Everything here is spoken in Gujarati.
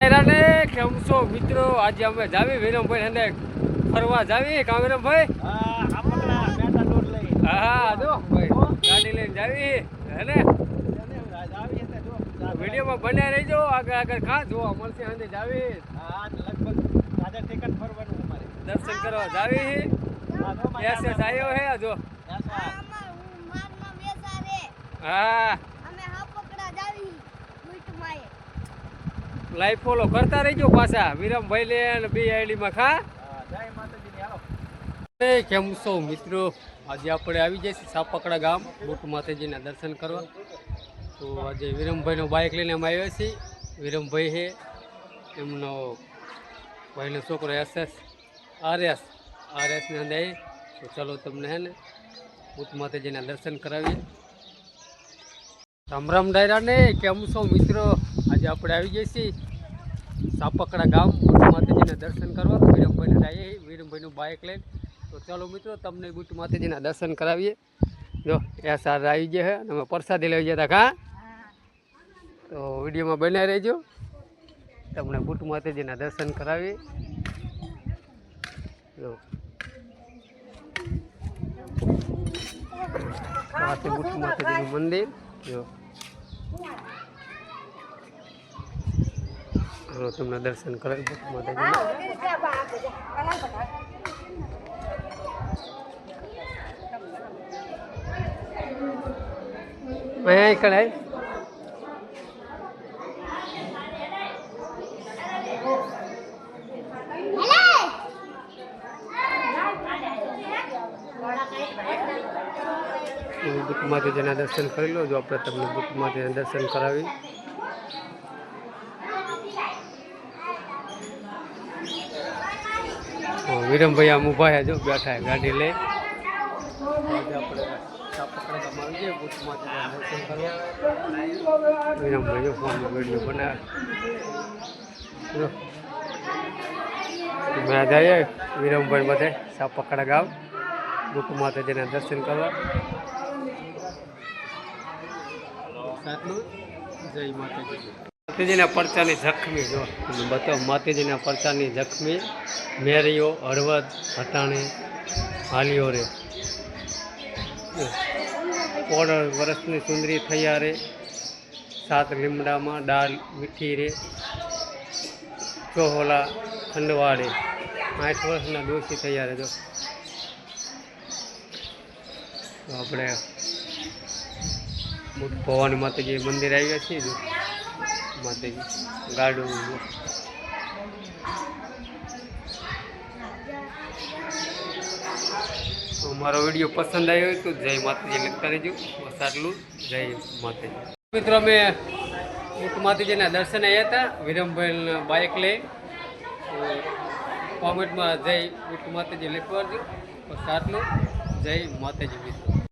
ને કેમ છો મિત્રો? આજે અમે જાવી વિરમભાઈ હંડે ફરવા જાવી કા વિરમભાઈ? હા જો ભાઈ ગાડી લઈને જાવી હે વિડીયોમાં બન્યા રહીજો, આગળ આગળ ખા જોવા મળશે. હંડે જાવી દર્શન કરવા જાવી. એસએસ આવ્યો હે જો. હા લાઈવ ફોલો કરતા રહીજો પાછા વિરમભાઈ લે અને બે આઈડીમાં ખા. કેમ છો મિત્રો? આજે આપણે આવી જઈશું સાપકડા ગામ બુટ માતાજીના દર્શન કરવા. તો આજે વિરમભાઈનો બાઇક લઈને અમે આવ્યા છીએ. વિરમભાઈ છે એમનો ભાઈનો છોકરો એસએસ આરએસની અંદર. તો ચલો તમને હે ને બુટ માતાજીના દર્શન કરાવીએ. રામ રામ ડાયરા ને કેમ છો મિત્રો? આજે આપણે આવી જઈએ છીએ સાપકડા ગામ બુટ માતાજીના દર્શન કરવા. વિરમભાઈને આવીએ વિરમભાઈનું બાઇક લઈને. તો ચાલો મિત્રો તમને બુટ માતાજીના દર્શન કરાવીએ. જો એ સાર આવી ગયા છે અને અમે પ્રસાદી લઈ ગયા હતા કા. તો વિડીયોમાં બનાવી રહેજો, તમને બુટ માતાજીના દર્શન કરાવીએ. જો આ છે બુટ માતાજીનું મંદિર. જો તમને દર્શન કરાવી બુટ માતાજીના. અહીંયા કઢાઈ બુટ માતાજીના દર્શન કરી લો. જો આપણે તમને બુટ માતાજીના દર્શન કરાવી. વિરમભાઈ આમ ઊભા છે જો બેઠા ગાડી લઈ. આજે આપણે સાપકડા ગામ આવી જઈએ બુટ માતાજીના દર્શન કરવા. વિરમભાઈ જો ફોનમાં વિડીયો બનાવે. મેં જઈએ વિરમભાઈ બધે સાપકડા ગામ બુટ માતાજીના દર્શન કરવા. જય માતાજી. માતાજીના પરચાની જખમી જો બતાવો. માતાજીના પરચાની જખમી મેરીઓ હળવદ હટાણે હાલીઓ રે. 14 વર્ષની સુંદરી થયા રે. 7 લીમડામાં દાળ મીઠી રે. ચોહોલા ખંડવાડે 8 વર્ષના દોષી થયા રે. જો આપણે ભવાની માતાજી મંદિર આવ્યા છીએ. જો માતાજી ગાડું. મારો વિડીયો પસંદ આવ્યો હોય તો જય માતાજી લખતા રહેજો. બસ આટલું. જય માતાજી. મિત્રો અમે બુટ માતાજીના દર્શન આવ્યા હતા વિરમભાઈના બાઇક લઈ. કોમેન્ટમાં જય બુટ માતાજી લખવા દો. બસ આટલું. જય માતાજી મિત્રો.